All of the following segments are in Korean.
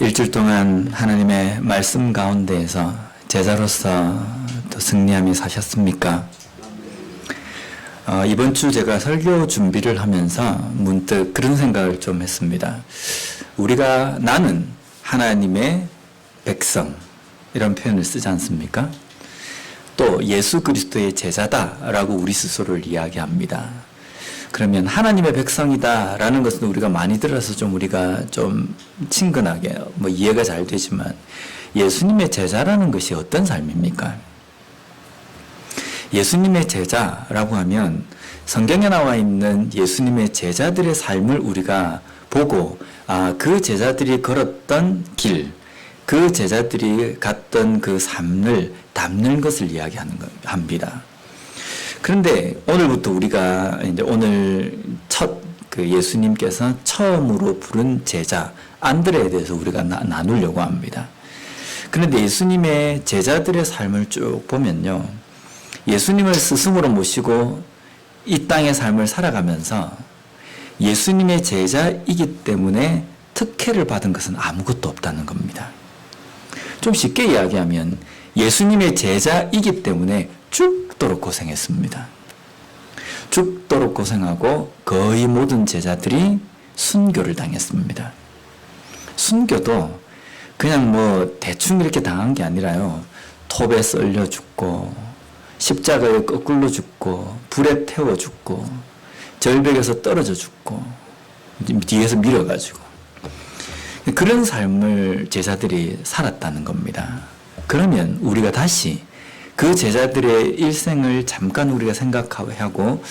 일주일 동안 하나님의 말씀 가운데에서 제자로서 또 승리함이 사셨습니까? 이번 주 제가 설교 준비를 하면서 문득 그런 생각을 좀 했습니다. 나는 하나님의 백성, 이런 표현을 쓰지 않습니까? 또 예수 그리스도의 제자다라고 우리 스스로를 이야기합니다. 그러면 하나님의 백성이다라는 것은 우리가 많이 들어서 우리가 좀 친근하게 이해가 잘 되지만, 예수님의 제자라는 것이 어떤 삶입니까? 예수님의 제자라고 하면 성경에 나와 있는 예수님의 제자들의 삶을 우리가 보고, 그 제자들이 걸었던 길, 그 제자들이 갔던 그 삶을 담는 것을 이야기하는 겁니다. 그런데 오늘부터 우리가 오늘 예수님께서 처음으로 부른 제자 안드레에 대해서 우리가 나누려고 합니다. 그런데 예수님의 제자들의 삶을 쭉 보면요, 예수님을 스승으로 모시고 이 땅의 삶을 살아가면서 예수님의 제자이기 때문에 특혜를 받은 것은 아무것도 없다는 겁니다. 좀 쉽게 이야기하면 예수님의 제자이기 때문에 죽도록 고생했습니다. 죽도록 고생하고 거의 모든 제자들이 순교를 당했습니다. 순교도 그냥 대충 이렇게 당한 게 아니라요, 톱에 썰려 죽고, 십자가에 거꾸로 죽고, 불에 태워 죽고, 절벽에서 떨어져 죽고, 뒤에서 밀어가지고, 그런 삶을 제자들이 살았다는 겁니다. 그러면 우리가 다시 그 제자들의 일생을 잠깐 우리가 생각하고,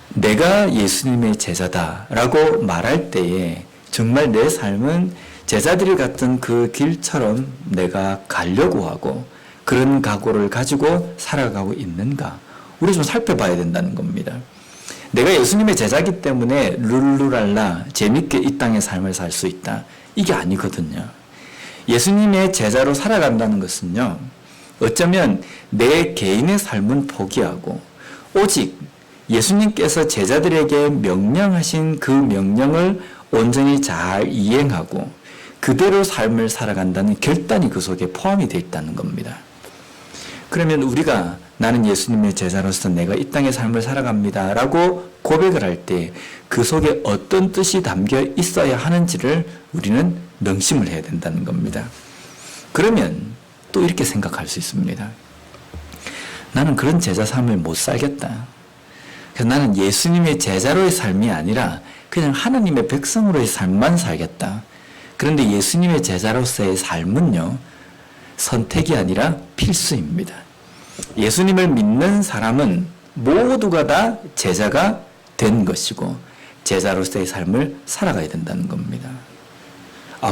내가 예수님의 제자다라고 말할 때에 정말 내 삶은 제자들이 갔던 그 길처럼 내가 가려고 하고 그런 각오를 가지고 살아가고 있는가, 우리 좀 살펴봐야 된다는 겁니다. 내가 예수님의 제자이기 때문에 룰루랄라 재밌게 이 땅의 삶을 살 수 있다, 이게 아니거든요. 예수님의 제자로 살아간다는 것은요, 어쩌면 내 개인의 삶은 포기하고 오직 예수님께서 제자들에게 명령하신 그 명령을 온전히 잘 이행하고 그대로 삶을 살아간다는 결단이 그 속에 포함이 되어 있다는 겁니다. 그러면 우리가 나는 예수님의 제자로서 내가 이 땅의 삶을 살아갑니다 라고 고백을 할 때 그 속에 어떤 뜻이 담겨 있어야 하는지를 우리는 명심을 해야 된다는 겁니다. 그러면 또 이렇게 생각할 수 있습니다. 나는 그런 제자 삶을 못 살겠다. 그래서 나는 예수님의 제자로의 삶이 아니라 그냥 하나님의 백성으로의 삶만 살겠다. 그런데 예수님의 제자로서의 삶은요, 선택이 아니라 필수입니다. 예수님을 믿는 사람은 모두가 다 제자가 된 것이고 제자로서의 삶을 살아가야 된다는 겁니다.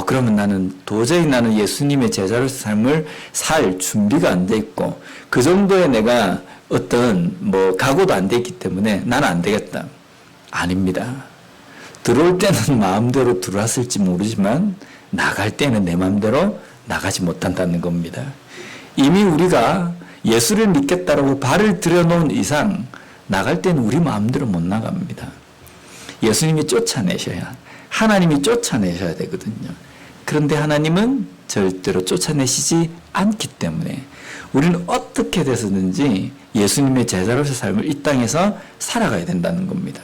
그러면 나는 도저히 예수님의 제자로서의 삶을 살 준비가 안 돼 있고 그 정도의 내가 어떤 각오도 안 돼 있기 때문에 나는 안 되겠다. 아닙니다. 들어올 때는 마음대로 들어왔을지 모르지만 나갈 때는 내 마음대로 나가지 못한다는 겁니다. 이미 우리가 예수를 믿겠다라고 발을 들여놓은 이상 나갈 때는 우리 마음대로 못 나갑니다. 예수님이 쫓아내셔야, 하나님이 쫓아내셔야 되거든요. 그런데 하나님은 절대로 쫓아내시지 않기 때문에 우리는 어떻게 돼서든지 예수님의 제자로서 삶을 이 땅에서 살아가야 된다는 겁니다.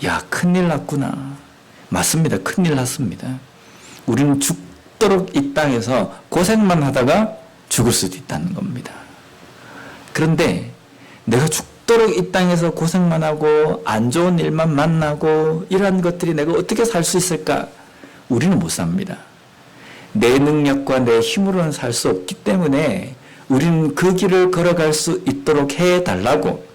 야, 큰일 났구나. 맞습니다. 큰일 났습니다. 우리는 죽도록 이 땅에서 고생만 하다가 죽을 수도 있다는 겁니다. 그런데 내가 죽도록 이 땅에서 고생만 하고 안 좋은 일만 만나고 이러한 것들이 내가 어떻게 살 수 있을까? 우리는 못 삽니다. 내 능력과 내 힘으로는 살 수 없기 때문에 우리는 그 길을 걸어갈 수 있도록 해달라고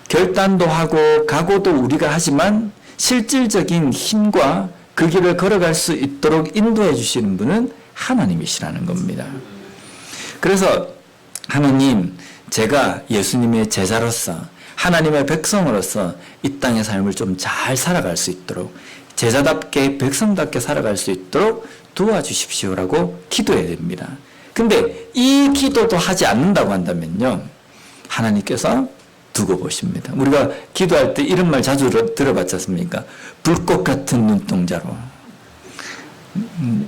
결단도 하고 각오도 우리가 하지만 실질적인 힘과 그 길을 걸어갈 수 있도록 인도해 주시는 분은 하나님이시라는 겁니다. 그래서 하나님, 제가 예수님의 제자로서 하나님의 백성으로서 이 땅의 삶을 좀 잘 살아갈 수 있도록 제자답게 백성답게 살아갈 수 있도록 도와주십시오라고 기도해야 됩니다. 근데 이 기도도 하지 않는다고 한다면요, 하나님께서 두고 보십니다. 우리가 기도할 때 이런 말 자주 들어봤지 않습니까? 불꽃 같은 눈동자로.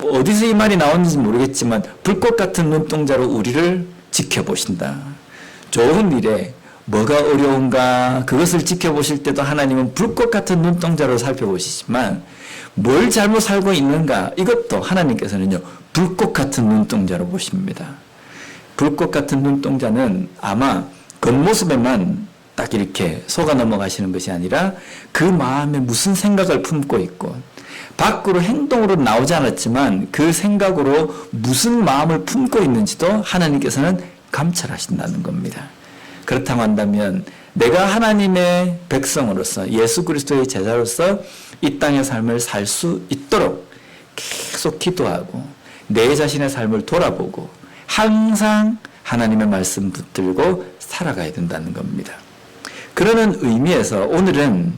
어디서 이 말이 나왔는지 모르겠지만 불꽃 같은 눈동자로 우리를 지켜보신다. 좋은 일에 뭐가 어려운가 그것을 지켜보실 때도 하나님은 불꽃 같은 눈동자로 살펴보시지만 뭘 잘못 살고 있는가 이것도 하나님께서는요 불꽃 같은 눈동자로 보십니다. 불꽃 같은 눈동자는 아마 겉모습에만 딱 이렇게 속아 넘어가시는 것이 아니라 그 마음에 무슨 생각을 품고 있고 밖으로 행동으로 나오지 않았지만 그 생각으로 무슨 마음을 품고 있는지도 하나님께서는 감찰하신다는 겁니다. 그렇다고 한다면 내가 하나님의 백성으로서 예수 그리스도의 제자로서 이 땅의 삶을 살 수 있도록 계속 기도하고 내 자신의 삶을 돌아보고 항상 하나님의 말씀 붙들고 살아가야 된다는 겁니다. 그러는 의미에서 오늘은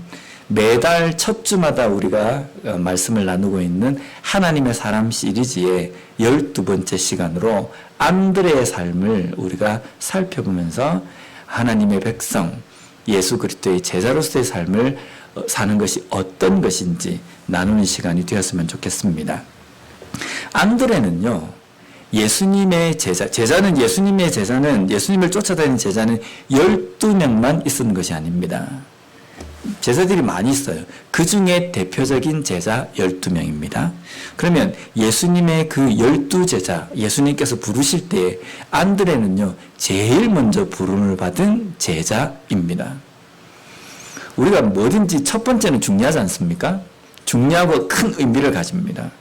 매달 첫 주마다 우리가 말씀을 나누고 있는 하나님의 사람 시리즈의 12번째 시간으로 안드레의 삶을 우리가 살펴보면서 하나님의 백성, 예수 그리스도의 제자로서의 삶을 사는 것이 어떤 것인지 나누는 시간이 되었으면 좋겠습니다. 안드레는요, 예수님의 제자는 예수님의 제자는 예수님을 쫓아다니는 제자는 12명만 있었는 것이 아닙니다. 제자들이 많이 있어요. 그 중에 대표적인 제자 12명입니다. 그러면 예수님의 그 12제자, 예수님께서 부르실 때 안드레는요, 제일 먼저 부름을 받은 제자입니다. 우리가 뭐든지 첫 번째는 중요하지 않습니까? 중요하고 큰 의미를 가집니다.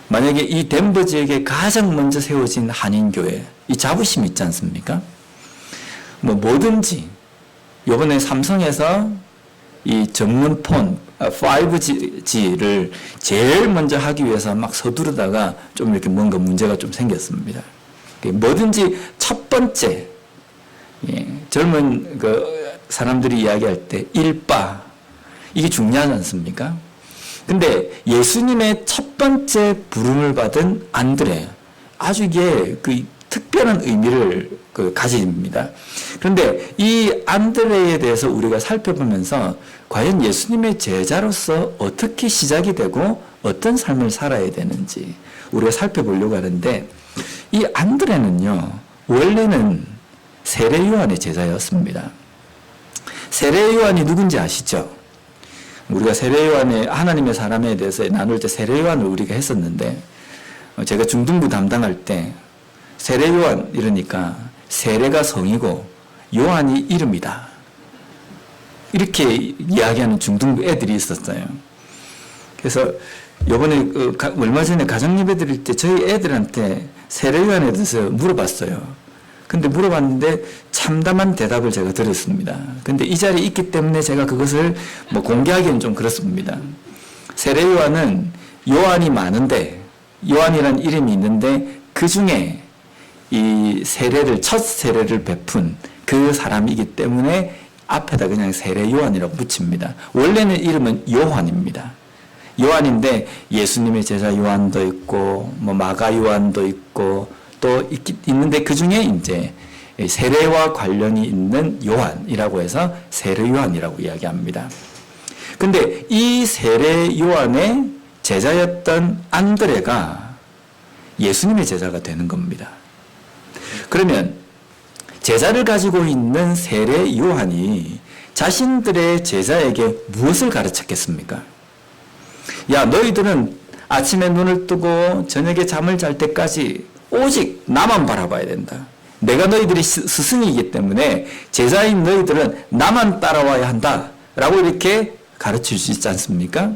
만약에 이 덴버 지역에 가장 먼저 세워진 한인교회, 이 자부심이 있지 않습니까? 뭐든지, 요번에 삼성에서 이 전문폰 5G를 제일 먼저 하기 위해서 막 서두르다가 좀 이렇게 뭔가 문제가 좀 생겼습니다. 뭐든지 첫 번째, 젊은 사람들이 이야기할 때 일바, 이게 중요하지 않습니까? 근데 예수님의 첫 번째 부름을 받은 안드레, 아주 이게 그 특별한 의미를 가집니다. 그런데 이 안드레에 대해서 우리가 살펴보면서 과연 예수님의 제자로서 어떻게 시작이 되고 어떤 삶을 살아야 되는지 우리가 살펴보려고 하는데, 이 안드레는요, 원래는 세례 요한의 제자였습니다. 세례 요한이 누군지 아시죠? 우리가 세례 요한의 하나님의 사람에 대해서 나눌 때 세례 요한을 우리가 했었는데, 제가 중등부 담당할 때 세례 요한 이러니까 세례가 성이고 요한이 이름이다, 이렇게 이야기하는 중등부 애들이 있었어요. 그래서 요번에 얼마 전에 가정예배 드릴 때 저희 애들한테 세례 요한에 대해서 물어봤어요. 근데 물어봤는데 참담한 대답을 제가 드렸습니다. 근데 이 자리에 있기 때문에 제가 그것을 공개하기는 좀 그렇습니다. 세례 요한은 요한이 많은데, 요한이라는 이름이 있는데 그 중에 이 첫 세례를 베푼 그 사람이기 때문에 앞에다 그냥 세례 요한이라고 붙입니다. 원래는 이름은 요한입니다. 요한인데 예수님의 제자 요한도 있고 마가 요한도 있고 또 있는데 그 중에 이제 세례와 관련이 있는 요한이라고 해서 세례 요한이라고 이야기합니다. 근데 이 세례 요한의 제자였던 안드레가 예수님의 제자가 되는 겁니다. 그러면 제자를 가지고 있는 세례 요한이 자신들의 제자에게 무엇을 가르쳤겠습니까? 야, 너희들은 아침에 눈을 뜨고 저녁에 잠을 잘 때까지 오직 나만 바라봐야 된다. 내가 너희들이 스승이기 때문에 제자인 너희들은 나만 따라와야 한다, 라고 이렇게 가르칠 수 있지 않습니까?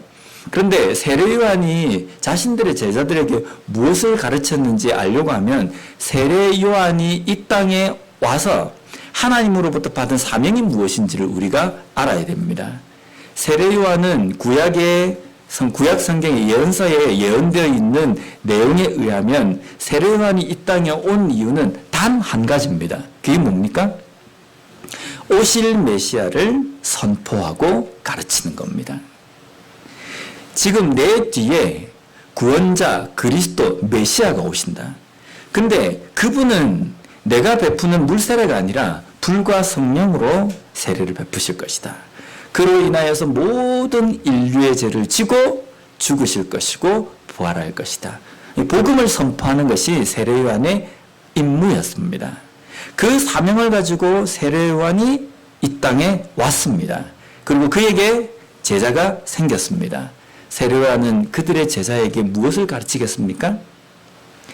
그런데 세례 요한이 자신들의 제자들에게 무엇을 가르쳤는지 알려고 하면 세례 요한이 이 땅에 와서 하나님으로부터 받은 사명이 무엇인지를 우리가 알아야 됩니다. 세례 요한은 구약 성경의 예언서에 예언되어 있는 내용에 의하면 세례 요한이 이 땅에 온 이유는 단 한 가지입니다. 그게 뭡니까? 오실 메시아를 선포하고 가르치는 겁니다. 지금 내 뒤에 구원자 그리스도 메시아가 오신다. 근데 그분은 내가 베푸는 물세례가 아니라 불과 성령으로 세례를 베푸실 것이다. 그로 인하여서 모든 인류의 죄를 지고 죽으실 것이고 부활할 것이다. 이 복음을 선포하는 것이 세례요한의 임무였습니다. 그 사명을 가지고 세례요한이 이 땅에 왔습니다. 그리고 그에게 제자가 생겼습니다. 세례요한은 그들의 제자에게 무엇을 가르치겠습니까?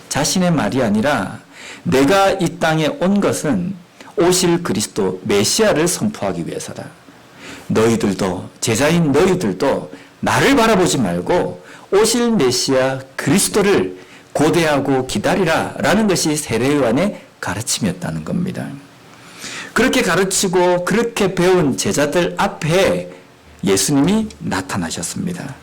자신의 말이 아니라 내가 이 땅에 온 것은 오실 그리스도 메시아를 선포하기 위해서다. 너희들도, 제자인 너희들도 나를 바라보지 말고 오실 메시아 그리스도를 고대하고 기다리라 라는 것이 세례요한의 가르침이었다는 겁니다. 그렇게 가르치고 그렇게 배운 제자들 앞에 예수님이 나타나셨습니다.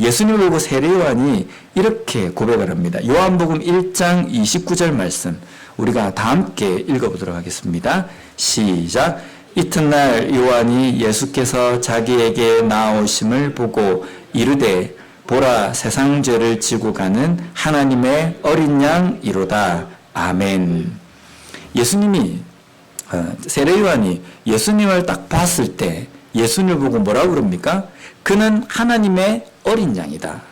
예수님을 보고 세례요한이 이렇게 고백을 합니다. 요한복음 1장 29절 말씀 우리가 다 함께 읽어보도록 하겠습니다. 시작. 이튿날 요한이 예수께서 자기에게 나오심을 보고 이르되 보라 세상 죄를 지고 가는 하나님의 어린 양이로다. 아멘. 예수님이 세례요한이 예수님을 딱 봤을 때 예수님을 보고 뭐라고 그럽니까? 그는 하나님의 어린 양이다.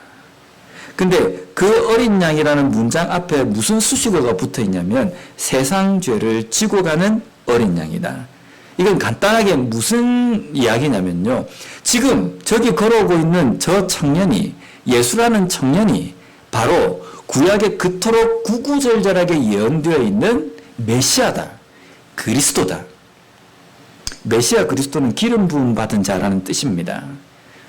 근데 그 어린 양이라는 문장 앞에 무슨 수식어가 붙어 있냐면 세상 죄를 지고 가는 어린 양이다. 이건 간단하게 무슨 이야기냐면요. 지금 저기 걸어오고 있는 저 청년이, 예수라는 청년이 바로 구약에 그토록 구구절절하게 예언되어 있는 메시아다. 그리스도다. 메시아 그리스도는 기름 부음 받은 자라는 뜻입니다.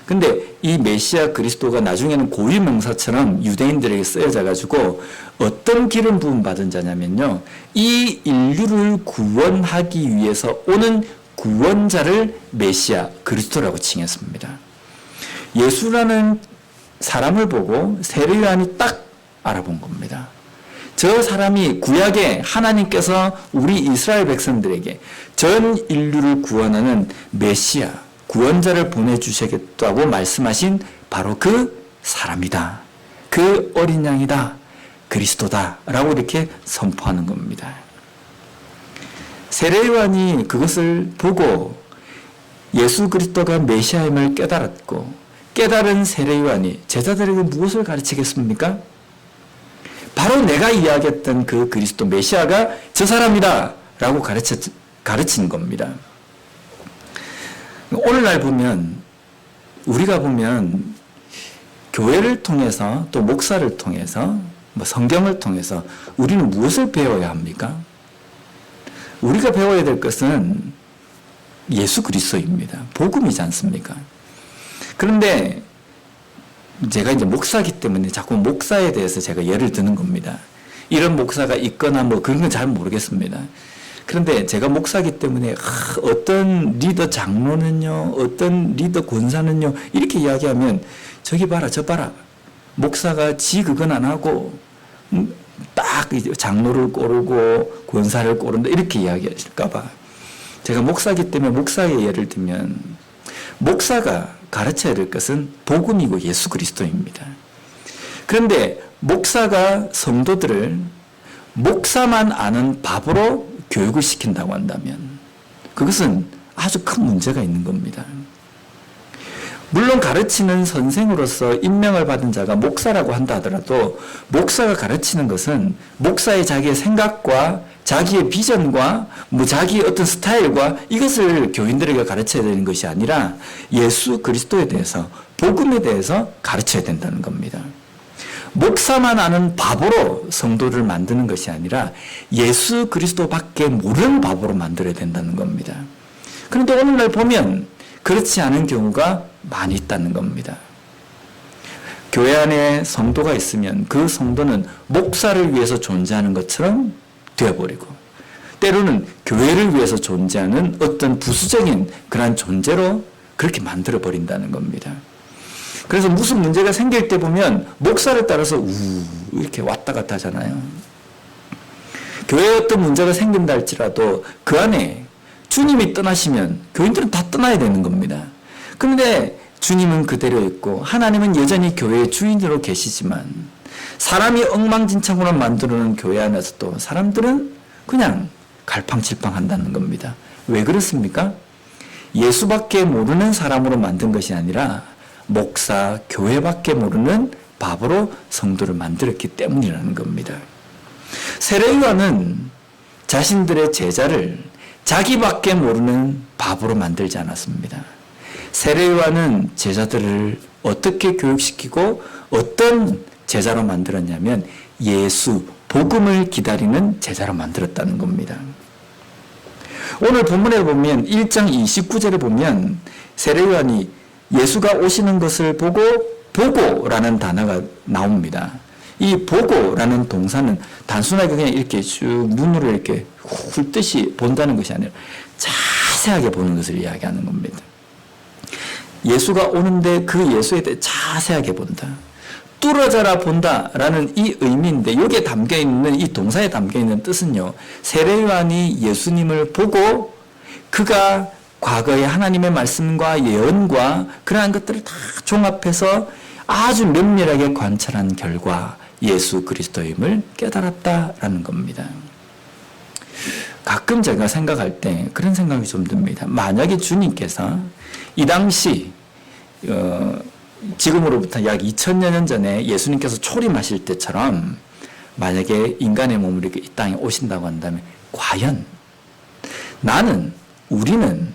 근데 이 메시아 그리스도가 나중에는 고유명사처럼 유대인들에게 쓰여져 가지고 어떤 기름 부음 받은 자냐면요. 이 인류를 구원하기 위해서 오는 구원자를 메시아 그리스도라고 칭했습니다. 예수라는 사람을 보고 세례요한이 딱 알아본 겁니다. 저 사람이 구약에 하나님께서 우리 이스라엘 백성들에게 전 인류를 구원하는 메시아, 구원자를 보내주시겠다고 말씀하신 바로 그 사람이다. 그 어린 양이다. 그리스도다. 라고 이렇게 선포하는 겁니다. 세례요한이 그것을 보고 예수 그리스도가 메시아임을 깨달았고 깨달은 세례요한이 제자들에게 무엇을 가르치겠습니까? 바로 내가 이야기했던 그 그리스도 메시아가 저 사람이다 라고 가르치는 겁니다. 오늘날 보면 우리가 보면 교회를 통해서 또 목사를 통해서 성경을 통해서 우리는 무엇을 배워야 합니까? 우리가 배워야 될 것은 예수 그리스도입니다. 복음이지 않습니까? 그런데 제가 이제 목사이기 때문에 자꾸 목사에 대해서 제가 예를 드는 겁니다. 이런 목사가 있거나 뭐 그런 건 잘 모르겠습니다. 그런데 제가 목사이기 때문에 어떤 리더 장로는요, 어떤 리더 권사는요 이렇게 이야기하면 저기 봐라 저 봐라 목사가 지 그건 안 하고 딱 이제 장로를 고르고 권사를 고른다 이렇게 이야기하실까 봐 제가 목사이기 때문에 목사의 예를 들면 목사가 가르쳐야 될 것은 복음이고 예수 그리스도입니다. 그런데 목사가 성도들을 목사만 아는 밥으로 교육을 시킨다고 한다면 그것은 아주 큰 문제가 있는 겁니다. 물론 가르치는 선생으로서 임명을 받은 자가 목사라고 한다 하더라도 목사가 가르치는 것은 목사의 자기의 생각과 자기의 비전과 자기의 어떤 스타일과 이것을 교인들에게 가르쳐야 되는 것이 아니라 예수 그리스도에 대해서 복음에 대해서 가르쳐야 된다는 겁니다. 목사만 아는 바보로 성도를 만드는 것이 아니라 예수 그리스도밖에 모르는 바보로 만들어야 된다는 겁니다. 그런데 오늘날 보면 그렇지 않은 경우가 많이 있다는 겁니다. 교회 안에 성도가 있으면 그 성도는 목사를 위해서 존재하는 것처럼 되어버리고 때로는 교회를 위해서 존재하는 어떤 부수적인 그러한 존재로 그렇게 만들어버린다는 겁니다. 그래서 무슨 문제가 생길 때 보면 목사를 따라서 이렇게 왔다 갔다 하잖아요. 교회에 어떤 문제가 생긴다 할지라도 그 안에 주님이 떠나시면 교인들은 다 떠나야 되는 겁니다. 그런데 주님은 그대로 있고 하나님은 여전히 교회의 주인으로 계시지만 사람이 엉망진창으로 만들어놓은 교회 안에서도 사람들은 그냥 갈팡질팡 한다는 겁니다. 왜 그렇습니까? 예수밖에 모르는 사람으로 만든 것이 아니라 목사, 교회밖에 모르는 바보로 성도를 만들었기 때문이라는 겁니다. 세례 요한은 자신들의 제자를 자기밖에 모르는 바보로 만들지 않았습니다. 세례 요한은 제자들을 어떻게 교육시키고 어떤 제자로 만들었냐면 예수, 복음을 기다리는 제자로 만들었다는 겁니다. 오늘 본문에 보면 1장 29절에 보면 세례 요한이 예수가 오시는 것을 보고라는 단어가 나옵니다. 이 보고라는 동사는 단순하게 그냥 이렇게 쭉 눈으로 이렇게 훑듯이 본다는 것이 아니라 자세하게 보는 것을 이야기하는 겁니다. 예수가 오는데 그 예수에 대해 자세하게 본다. 뚫어져라 본다라는 이 의미인데 여기에 담겨있는 이 동사에 담겨있는 뜻은요. 세례 요한이 예수님을 보고 그가 과거의 하나님의 말씀과 예언과 그러한 것들을 다 종합해서 아주 면밀하게 관찰한 결과 예수 그리스도임을 깨달았다라는 겁니다. 가끔 제가 생각할 때 그런 생각이 좀 듭니다. 만약에 주님께서 이 당시 지금으로부터 약 2000여 년 전에 예수님께서 초림하실 때처럼 만약에 인간의 몸으로 이렇게 이 땅에 오신다고 한다면 과연 우리는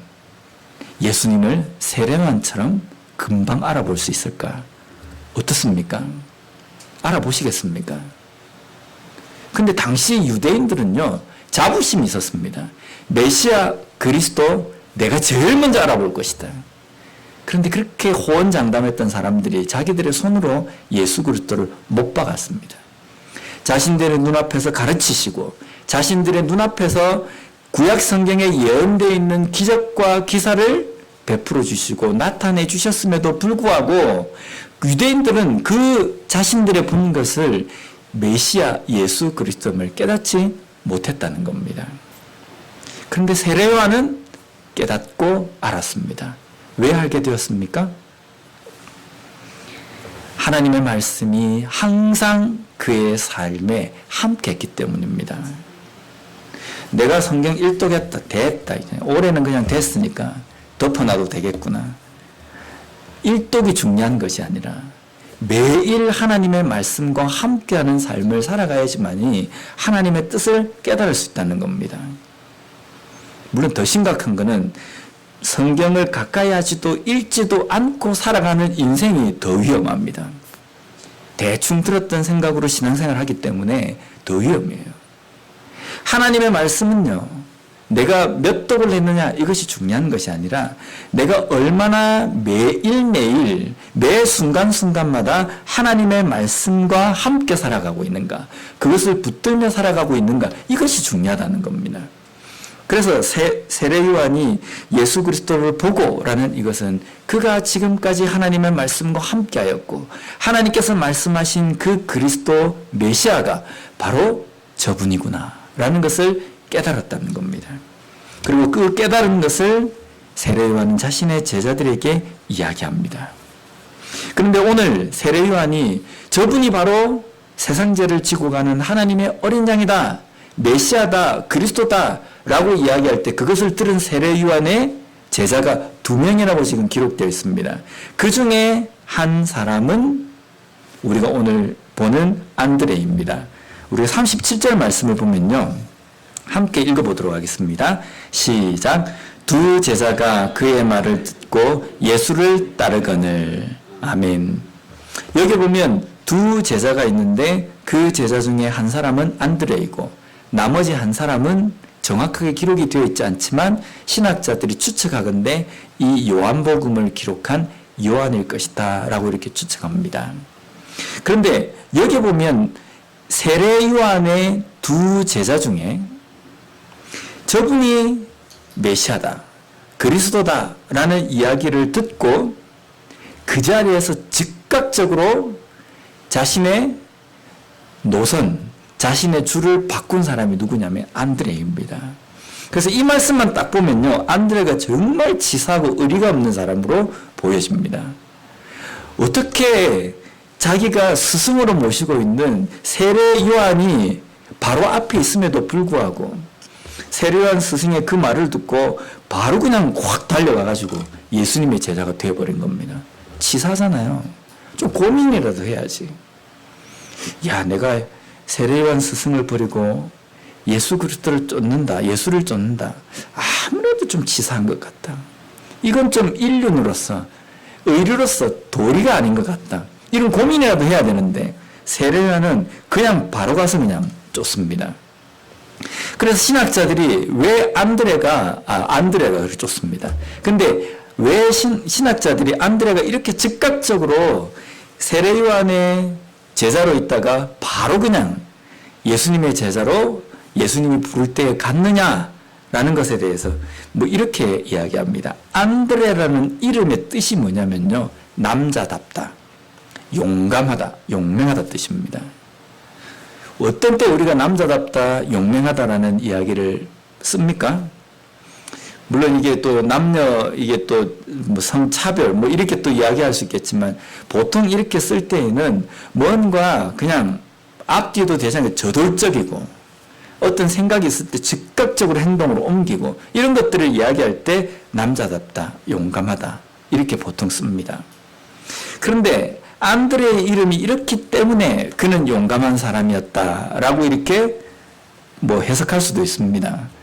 예수님을 세례요한처럼 금방 알아볼 수 있을까? 어떻습니까? 알아보시겠습니까? 근데 당시 유대인들은요, 자부심이 있었습니다. 메시아 그리스도 내가 제일 먼저 알아볼 것이다. 그런데 그렇게 호언장담했던 사람들이 자기들의 손으로 예수 그리스도를 못 박았습니다. 자신들의 눈앞에서 가르치시고 자신들의 눈앞에서 구약 성경에 예언되어 있는 기적과 기사를 베풀어 주시고 나타내 주셨음에도 불구하고 유대인들은 그 자신들의 본 것을 메시아 예수 그리스도임을 깨닫지 못했다는 겁니다. 그런데 세례 요한은 깨닫고 알았습니다. 왜 알게 되었습니까? 하나님의 말씀이 항상 그의 삶에 함께 했기 때문입니다. 내가 성경 일독했다, 됐다. 이제 올해는 그냥 됐으니까 덮어놔도 되겠구나. 일독이 중요한 것이 아니라 매일 하나님의 말씀과 함께하는 삶을 살아가야지만이 하나님의 뜻을 깨달을 수 있다는 겁니다. 물론 더 심각한 것은 성경을 가까이 하지도 읽지도 않고 살아가는 인생이 더 위험합니다. 대충 들었던 생각으로 신앙생활을 하기 때문에 더 위험해요. 하나님의 말씀은요, 내가 몇 독을 했느냐 이것이 중요한 것이 아니라 내가 얼마나 매일매일 매 순간순간마다 하나님의 말씀과 함께 살아가고 있는가, 그것을 붙들며 살아가고 있는가, 이것이 중요하다는 겁니다. 그래서 세례 요한이 예수 그리스도를 보고라는 이것은 그가 지금까지 하나님의 말씀과 함께하였고 하나님께서 말씀하신 그 그리스도 메시아가 바로 저분이구나 라는 것을 깨달았다는 겁니다. 그리고 그 깨달은 것을 세례 요한은 자신의 제자들에게 이야기합니다. 그런데 오늘 세례 요한이 저분이 바로 세상 죄를 지고 가는 하나님의 어린 양이다, 메시아다, 그리스도다 라고 이야기할 때 그것을 들은 세례 요한의 제자가 2명이라고 지금 기록되어 있습니다. 그 중에 한 사람은 우리가 오늘 보는 안드레입니다. 우리가 37절 말씀을 보면요, 함께 읽어보도록 하겠습니다. 시작. 두 제자가 그의 말을 듣고 예수를 따르거늘. 아멘. 여기 보면 두 제자가 있는데 그 제자 중에 한 사람은 안드레이고 나머지 한 사람은 정확하게 기록이 되어 있지 않지만 신학자들이 추측하건대 이 요한복음을 기록한 요한일 것이다 라고 이렇게 추측합니다. 그런데 여기 보면 세례 요한의 두 제자 중에 저분이 메시아다, 그리스도다 라는 이야기를 듣고 그 자리에서 즉각적으로 자신의 노선, 자신의 줄을 바꾼 사람이 누구냐면 안드레입니다. 그래서 이 말씀만 딱 보면요, 안드레가 정말 치사하고 의리가 없는 사람으로 보여집니다. 어떻게 자기가 스승으로 모시고 있는 세례 요한이 바로 앞에 있음에도 불구하고 세례 요한 스승의 그 말을 듣고 바로 그냥 확 달려가가지고 예수님의 제자가 되어버린 겁니다. 치사하잖아요. 좀 고민이라도 해야지. 야, 내가 세례요한 스승을 버리고 예수 그리스도를 쫓는다, 예수를 쫓는다. 아무래도 좀 치사한 것 같다. 이건 좀 인륜으로서, 의류로서 도리가 아닌 것 같다. 이런 고민이라도 해야 되는데 세례요한은 그냥 바로 가서 그냥 쫓습니다. 그래서 신학자들이 왜 안드레가 그렇게 쫓습니다. 근데 왜 신학자들이 안드레가 이렇게 즉각적으로 세례요한의 제자로 있다가 바로 그냥 예수님의 제자로 예수님이 부를 때에 갔느냐라는 것에 대해서 뭐 이렇게 이야기합니다. 안드레라는 이름의 뜻이 뭐냐면요, 남자답다, 용감하다, 용맹하다 뜻입니다. 어떤 때 우리가 남자답다, 용맹하다라는 이야기를 씁니까? 물론 이게 또 남녀, 이게 또 뭐 성차별, 뭐 이렇게 또 이야기할 수 있겠지만, 보통 이렇게 쓸 때에는 뭔가 그냥 앞뒤도 되지 않게 저돌적이고, 어떤 생각이 있을 때 즉각적으로 행동으로 옮기고, 이런 것들을 이야기할 때 남자답다, 용감하다, 이렇게 보통 씁니다. 그런데 안드레의 이름이 이렇기 때문에 그는 용감한 사람이었다라고 이렇게 뭐 해석할 수도 있습니다.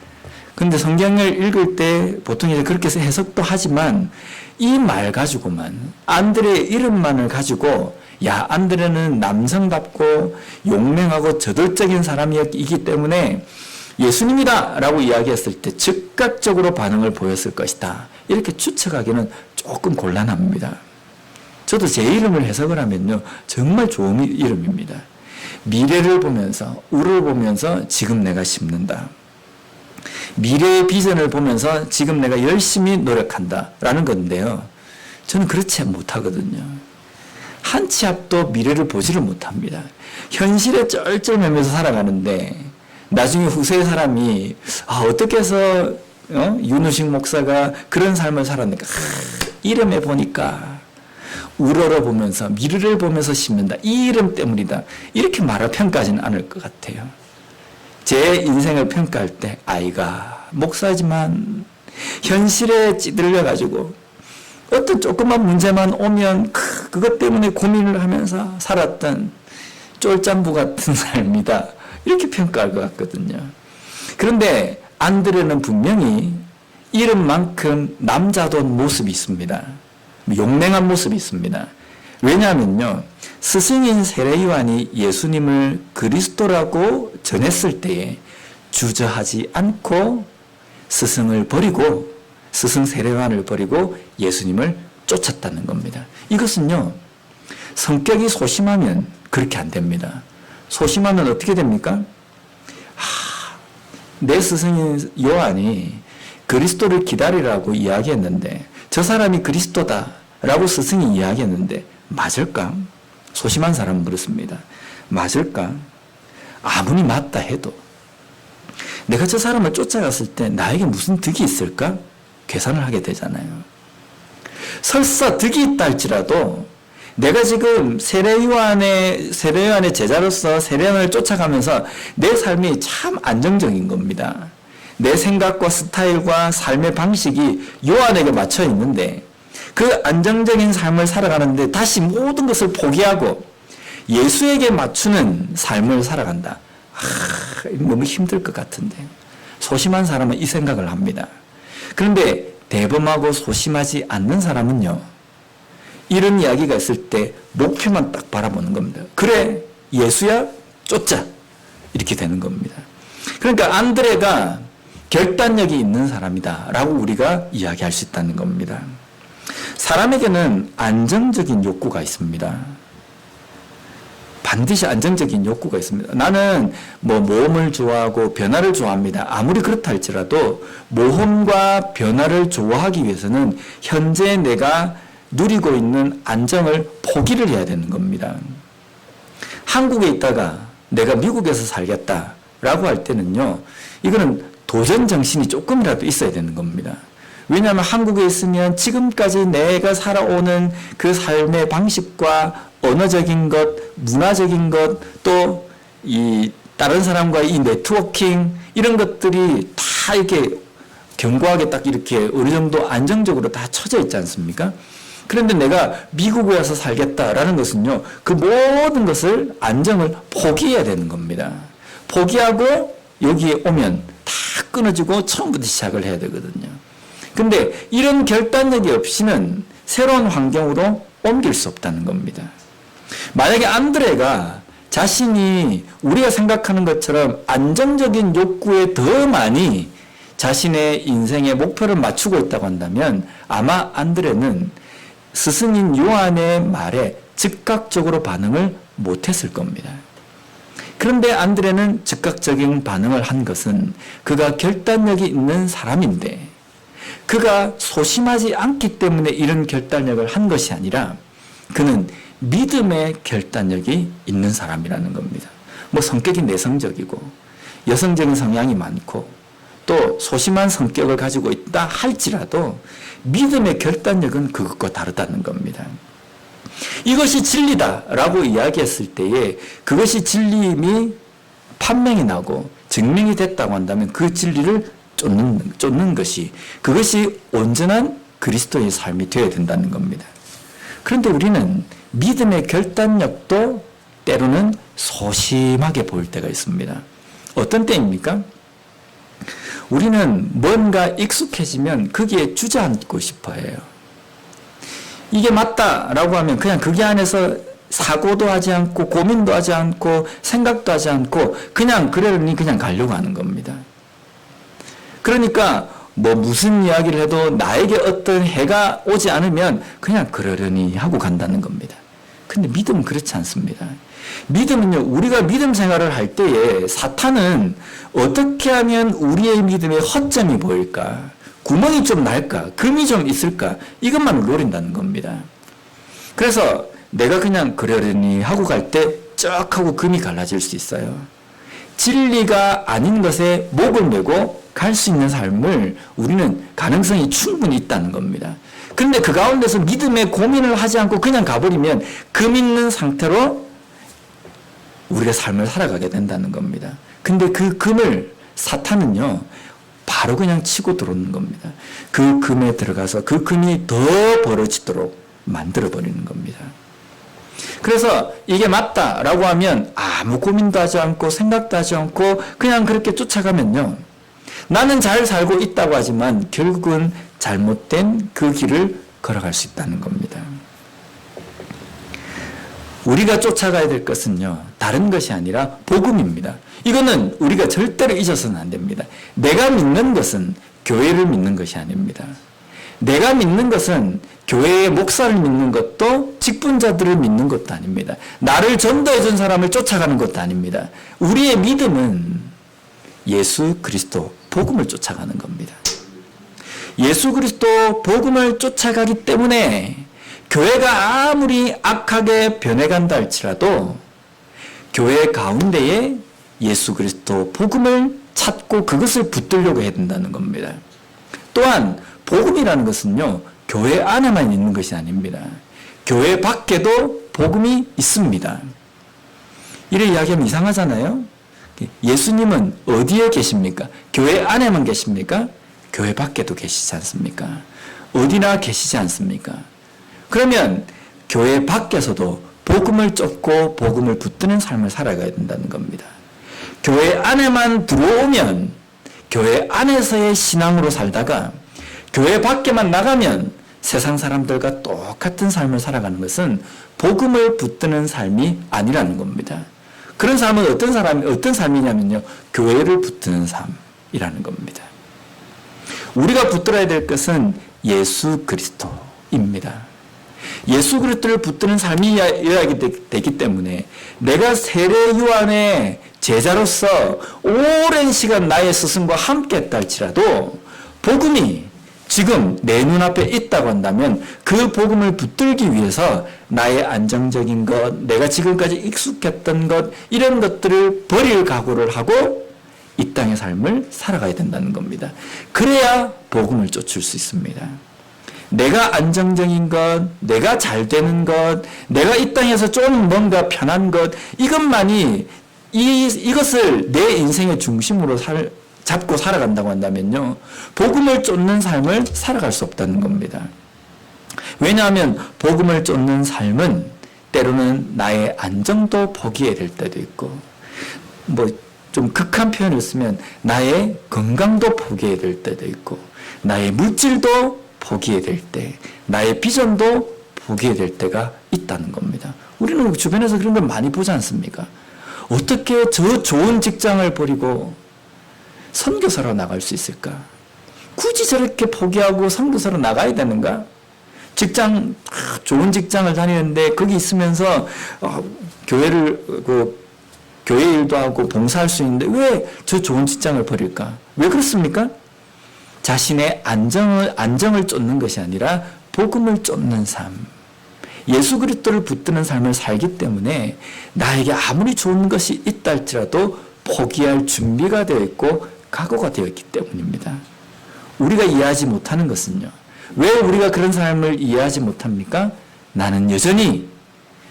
근데 성경을 읽을 때 보통 이제 그렇게 해석도 하지만 이 말 가지고만, 안드레의 이름만을 가지고 야, 안드레는 남성답고 용맹하고 저돌적인 사람이기 때문에 예수님이다 라고 이야기했을 때 즉각적으로 반응을 보였을 것이다, 이렇게 추측하기는 조금 곤란합니다. 저도 제 이름을 해석을 하면요, 정말 좋은 이름입니다. 미래를 보면서, 우를 보면서 지금 내가 심는다. 미래의 비전을 보면서 지금 내가 열심히 노력한다 라는 건데요, 저는 그렇지 못하거든요. 한 치 앞도 미래를 보지를 못합니다. 현실에 쩔쩔매면서 살아가는데 나중에 후세 사람이 어떻게 해서 윤우식 목사가 그런 삶을 살았는가, 이름에 보니까 우러러보면서 미래를 보면서 심는다, 이 이름 때문이다, 이렇게 말을 평가하지는 않을 것 같아요. 제 인생을 평가할 때 아이가 목사지만 현실에 찌들려가지고 어떤 조그만 문제만 오면 그것 때문에 고민을 하면서 살았던 쫄짬부 같은 삶이다, 이렇게 평가할 것 같거든요. 그런데 안드레는 분명히 이름만큼 남자다운 모습이 있습니다. 용맹한 모습이 있습니다. 왜냐하면요, 스승인 세례요한이 예수님을 그리스도라고 전했을 때에 주저하지 않고 스승을 버리고, 스승 세례요한을 버리고 예수님을 쫓았다는 겁니다. 이것은요, 성격이 소심하면 그렇게 안 됩니다. 소심하면 어떻게 됩니까? 내 스승인 요한이 그리스도를 기다리라고 이야기했는데, 저 사람이 그리스도다 라고 스승이 이야기했는데 맞을까? 소심한 사람은 그렇습니다. 맞을까? 아무리 맞다 해도 내가 저 사람을 쫓아갔을 때 나에게 무슨 득이 있을까? 계산을 하게 되잖아요. 설사 득이 있다 할지라도 내가 지금 세례요한의 제자로서 세례요한을 쫓아가면서 내 삶이 참 안정적인 겁니다. 내 생각과 스타일과 삶의 방식이 요한에게 맞춰 있는데 그 안정적인 삶을 살아가는데 다시 모든 것을 포기하고 예수에게 맞추는 삶을 살아간다. 너무 힘들 것 같은데. 소심한 사람은 이 생각을 합니다. 그런데 대범하고 소심하지 않는 사람은요, 이런 이야기가 있을 때 목표만 딱 바라보는 겁니다. 그래, 예수야? 쫓자. 이렇게 되는 겁니다. 그러니까 안드레가 결단력이 있는 사람이다 라고 우리가 이야기할 수 있다는 겁니다. 사람에게는 안정적인 욕구가 있습니다. 반드시 안정적인 욕구가 있습니다. 나는 모험을 좋아하고 변화를 좋아합니다. 아무리 그렇다 할지라도 모험과 변화를 좋아하기 위해서는 현재 내가 누리고 있는 안정을 포기를 해야 되는 겁니다. 한국에 있다가 내가 미국에서 살겠다라고 할 때는요, 이거는 도전 정신이 조금이라도 있어야 되는 겁니다. 왜냐하면 한국에 있으면 지금까지 내가 살아오는 그 삶의 방식과 언어적인 것, 문화적인 것, 또 이 다른 사람과의 이 네트워킹, 이런 것들이 다 이렇게 견고하게 딱 이렇게 어느 정도 안정적으로 다 쳐져 있지 않습니까? 그런데 내가 미국에 와서 살겠다라는 것은요, 그 모든 것을, 안정을 포기해야 되는 겁니다. 포기하고 여기에 오면 다 끊어지고 처음부터 시작을 해야 되거든요. 근데 이런 결단력이 없이는 새로운 환경으로 옮길 수 없다는 겁니다. 만약에 안드레가 자신이 우리가 생각하는 것처럼 안정적인 욕구에 더 많이 자신의 인생의 목표를 맞추고 있다고 한다면 아마 안드레는 스승인 요한의 말에 즉각적으로 반응을 못했을 겁니다. 그런데 안드레는 즉각적인 반응을 한 것은 그가 결단력이 있는 사람인데 그가 소심하지 않기 때문에 이런 결단력을 한 것이 아니라 그는 믿음의 결단력이 있는 사람이라는 겁니다. 뭐 성격이 내성적이고 여성적인 성향이 많고 또 소심한 성격을 가지고 있다 할지라도 믿음의 결단력은 그것과 다르다는 겁니다. 이것이 진리다라고 이야기했을 때에 그것이 진리임이 판명이 나고 증명이 됐다고 한다면 그 진리를 쫓는 것이, 그것이 온전한 그리스도의 삶이 되어야 된다는 겁니다. 그런데 우리는 믿음의 결단력도 때로는 소심하게 보일 때가 있습니다. 어떤 때입니까? 우리는 뭔가 익숙해지면 거기에 주저앉고 싶어 해요. 이게 맞다라고 하면 그냥 거기 안에서 사고도 하지 않고 고민도 하지 않고 생각도 하지 않고 그냥 그러니 그냥 가려고 하는 겁니다. 그러니까 뭐 무슨 이야기를 해도 나에게 어떤 해가 오지 않으면 그냥 그러려니 하고 간다는 겁니다. 근데 믿음은 그렇지 않습니다. 믿음은요, 우리가 믿음 생활을 할 때에 사탄은 어떻게 하면 우리의 믿음에 허점이 보일까, 구멍이 좀 날까, 금이 좀 있을까, 이것만을 노린다는 겁니다. 그래서 내가 그냥 그러려니 하고 갈 때 쩍 하고 금이 갈라질 수 있어요. 진리가 아닌 것에 목을 메고 갈 수 있는 삶을 우리는 가능성이 충분히 있다는 겁니다. 그런데 그 가운데서 믿음에 고민을 하지 않고 그냥 가버리면 금 있는 상태로 우리가 삶을 살아가게 된다는 겁니다. 근데 그 금을 사탄은요, 바로 그냥 치고 들어오는 겁니다. 그 금에 들어가서 그 금이 더 벌어지도록 만들어버리는 겁니다. 그래서 이게 맞다라고 하면 아무 고민도 하지 않고 생각도 하지 않고 그냥 그렇게 쫓아가면요, 나는 잘 살고 있다고 하지만 결국은 잘못된 그 길을 걸어갈 수 있다는 겁니다. 우리가 쫓아가야 될 것은요, 다른 것이 아니라 복음입니다. 이거는 우리가 절대로 잊어서는 안 됩니다. 내가 믿는 것은 교회를 믿는 것이 아닙니다. 내가 믿는 것은 교회의 목사를 믿는 것도 직분자들을 믿는 것도 아닙니다. 나를 전도해 준 사람을 쫓아가는 것도 아닙니다. 우리의 믿음은 예수 그리스도 복음을 쫓아가는 겁니다. 예수 그리스도 복음을 쫓아가기 때문에 교회가 아무리 악하게 변해간다 할지라도 교회 가운데에 예수 그리스도 복음을 찾고 그것을 붙들려고 해야 된다는 겁니다. 또한 복음이라는 것은요, 교회 안에만 있는 것이 아닙니다. 교회 밖에도 복음이 있습니다. 이래 이야기하면 이상하잖아요. 예수님은 어디에 계십니까? 교회 안에만 계십니까? 교회 밖에도 계시지 않습니까? 어디나 계시지 않습니까? 그러면 교회 밖에서도 복음을 쫓고 복음을 붙드는 삶을 살아가야 된다는 겁니다. 교회 안에만 들어오면 교회 안에서의 신앙으로 살다가 교회 밖에만 나가면 세상 사람들과 똑같은 삶을 살아가는 것은 복음을 붙드는 삶이 아니라는 겁니다. 그런 삶은 어떤 삶이냐면요, 교회를 붙드는 삶이라는 겁니다. 우리가 붙들어야 될 것은 예수 그리스도입니다. 예수 그리스도를 붙드는 삶이어야 되기 때문에 내가 세례 요한의 제자로서 오랜 시간 나의 스승과 함께 했다 할지라도 복음이 지금 내 눈앞에 있다고 한다면 그 복음을 붙들기 위해서 나의 안정적인 것, 내가 지금까지 익숙했던 것, 이런 것들을 버릴 각오를 하고 이 땅의 삶을 살아가야 된다는 겁니다. 그래야 복음을 쫓을 수 있습니다. 내가 안정적인 것, 내가 잘 되는 것, 내가 이 땅에서 좀 뭔가 편한 것, 이것만이 이것을 내 인생의 중심으로 잡고 살아간다고 한다면요, 복음을 쫓는 삶을 살아갈 수 없다는 겁니다. 왜냐하면 복음을 쫓는 삶은 때로는 나의 안정도 포기해야 될 때도 있고, 뭐 좀 극한 표현을 쓰면 나의 건강도 포기해야 될 때도 있고, 나의 물질도 포기해야 될 때, 나의 비전도 포기해야 될 때가 있다는 겁니다. 우리는 주변에서 그런 걸 많이 보지 않습니까? 어떻게 저 좋은 직장을 버리고 선교사로 나갈 수 있을까? 굳이 저렇게 포기하고 선교사로 나가야 되는가? 좋은 직장을 다니는데 거기 있으면서 교회를 교회 일도 하고 봉사할 수 있는데 왜 저 좋은 직장을 버릴까? 왜 그렇습니까? 자신의 안정을 쫓는 것이 아니라 복음을 쫓는 삶, 예수 그리스도를 붙드는 삶을 살기 때문에 나에게 아무리 좋은 것이 있다 할지라도 포기할 준비가 되어 있고 각오가 되어 있기 때문입니다. 우리가 이해하지 못하는 것은요. 왜 우리가 그런 삶을 이해하지 못합니까? 나는 여전히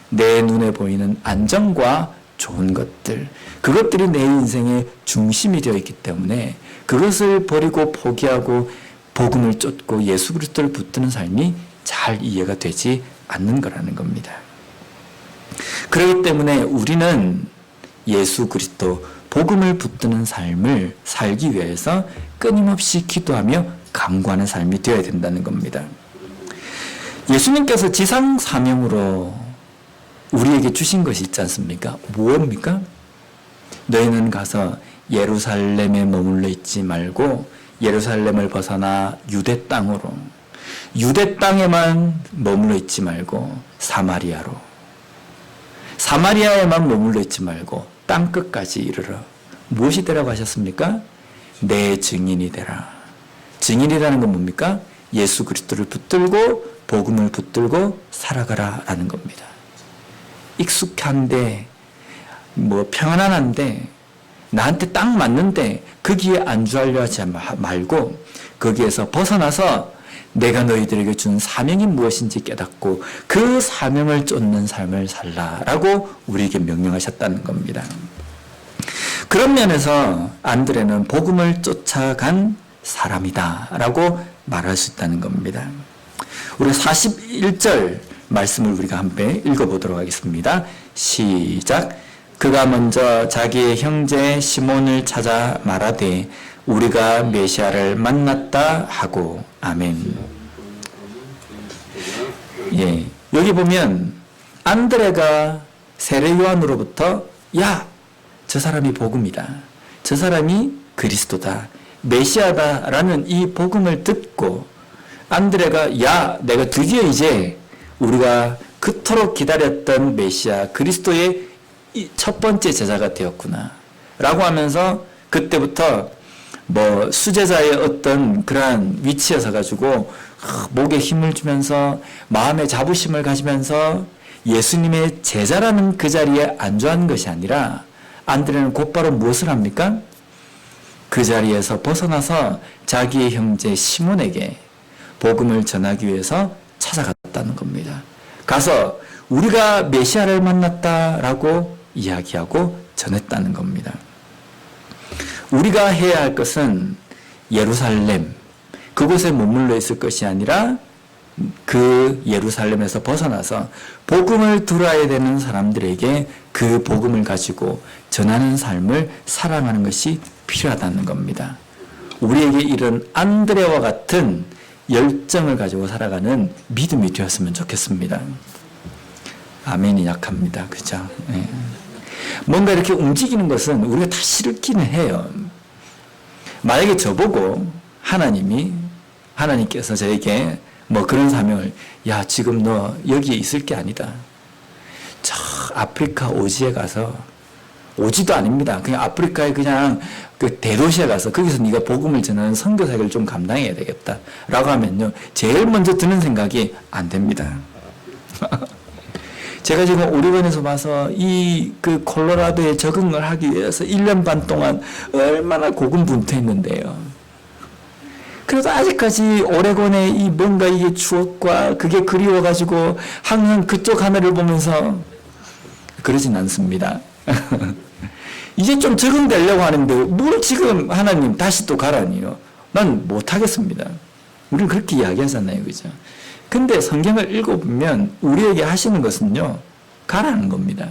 내 눈에 보이는 안정과 좋은 것들, 그것들이 내 인생의 중심이 되어 있기 때문에 그것을 버리고 포기하고 복음을 쫓고 예수 그리스도를 붙드는 삶이 잘 이해가 되지 않는 거라는 겁니다. 그렇기 때문에 우리는 예수 그리스도 복음을 붙드는 삶을 살기 위해서 끊임없이 기도하며 간구하는 삶이 되어야 된다는 겁니다. 예수님께서 지상 사명으로 우리에게 주신 것이 있지 않습니까? 무엇입니까? 너희는 가서 예루살렘에 머물러 있지 말고 예루살렘을 벗어나 유대 땅으로, 유대 땅에만 머물러 있지 말고 사마리아에만 머물러 있지 말고 땅 끝까지 이르러. 무엇이 되라고 하셨습니까? 내 증인이 되라. 증인이라는 건 뭡니까? 예수 그리스도를 붙들고 복음을 붙들고 살아가라라는 겁니다. 익숙한데 평안한데 나한테 딱 맞는데 거기에 안주하려 하지 말고 거기에서 벗어나서 내가 너희들에게 준 사명이 무엇인지 깨닫고 그 사명을 쫓는 삶을 살라라고 우리에게 명령하셨다는 겁니다. 그런 면에서 안드레는 복음을 쫓아간 사람이다라고 말할 수 있다는 겁니다. 우리 41절 말씀을 우리가 한번 읽어보도록 하겠습니다. 시작. 그가 먼저 자기의 형제 시몬을 찾아 말하되 우리가 메시아를 만났다 하고. 아멘. 예, 여기 보면 안드레가 세례 요한으로부터 야, 저 사람이 복음이다, 저 사람이 그리스도다, 메시아다라는 이 복음을 듣고 안드레가 야, 내가 드디어 이제 우리가 그토록 기다렸던 메시아 그리스도의 첫 번째 제자가 되었구나 라고 하면서 그때부터 수제자의 어떤 그러한 위치에 서가지고 목에 힘을 주면서 마음의 자부심을 가지면서 예수님의 제자라는 그 자리에 안주하는 것이 아니라 안드레는 곧바로 무엇을 합니까? 그 자리에서 벗어나서 자기의 형제 시몬에게 복음을 전하기 위해서 찾아갔다는 겁니다. 가서 우리가 메시아를 만났다라고 이야기하고 전했다는 겁니다. 우리가 해야 할 것은 예루살렘, 그곳에 머물러 있을 것이 아니라 그 예루살렘에서 벗어나서 복음을 들어야 되는 사람들에게 그 복음을 가지고 전하는 삶을 살아가는 것이 필요하다는 겁니다. 우리에게 이런 안드레와 같은 열정을 가지고 살아가는 믿음이 되었으면 좋겠습니다. 아멘이 약합니다. 그죠? 네. 뭔가 이렇게 움직이는 것은 우리가 다 싫기는 해요. 만약에 저보고 하나님께서 저에게 그런 사명을, 야, 지금 너 여기에 있을 게 아니다, 저 아프리카 오지에 가서, 오지도 아닙니다, 그냥 아프리카에 그냥 그 대도시에 가서 거기서 네가 복음을 전하는 선교사역을 좀 감당해야 되겠다 라고 하면요, 제일 먼저 드는 생각이 안 됩니다. 제가 지금 오리건에서 와서 그 콜로라도에 적응을 하기 위해서 1년 반 동안 얼마나 고군분투했는데요. 그래도 아직까지 오레곤의 뭔가 이게 추억과 그게 그리워가지고 항상 그쪽 하늘을 보면서 그러진 않습니다. 이제 좀 적응되려고 하는데 뭘 지금 하나님 다시 또 가라니요. 난 못하겠습니다. 우리는 그렇게 이야기하잖아요. 그죠? 근데 성경을 읽어보면 우리에게 하시는 것은요, 가라는 겁니다.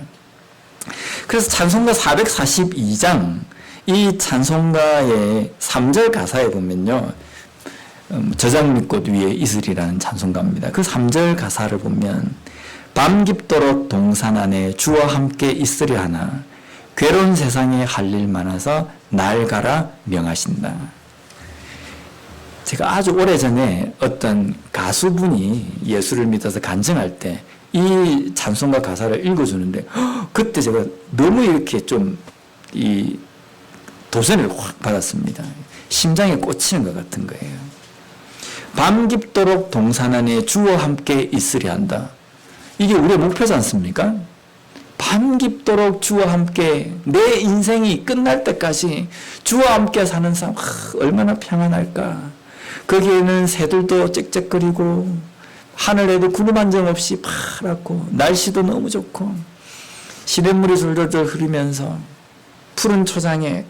그래서 찬송가 442장, 이 찬송가의 3절 가사에 보면요, 저장미꽃 위에 이슬이라는 찬송가입니다. 그 3절 가사를 보면, 밤 깊도록 동산 안에 주와 함께 있으려 하나, 괴로운 세상에 할 일 많아서 날 가라 명하신다. 제가 아주 오래전에 어떤 가수분이 예수를 믿어서 간증할 때 이 찬송가 가사를 읽어주는데, 그때 제가 너무 이렇게 좀 이 도전을 확 받았습니다. 심장에 꽂히는 것 같은 거예요. 밤 깊도록 동산 안에 주와 함께 있으려 한다. 이게 우리의 목표지 않습니까? 밤 깊도록 주와 함께, 내 인생이 끝날 때까지 주와 함께 사는 삶, 얼마나 평안할까. 거기에는 새들도 짹짹거리고 하늘에도 구름 한 점 없이 파랗고 날씨도 너무 좋고 시냇물이 졸졸졸 흐르면서 푸른 초장에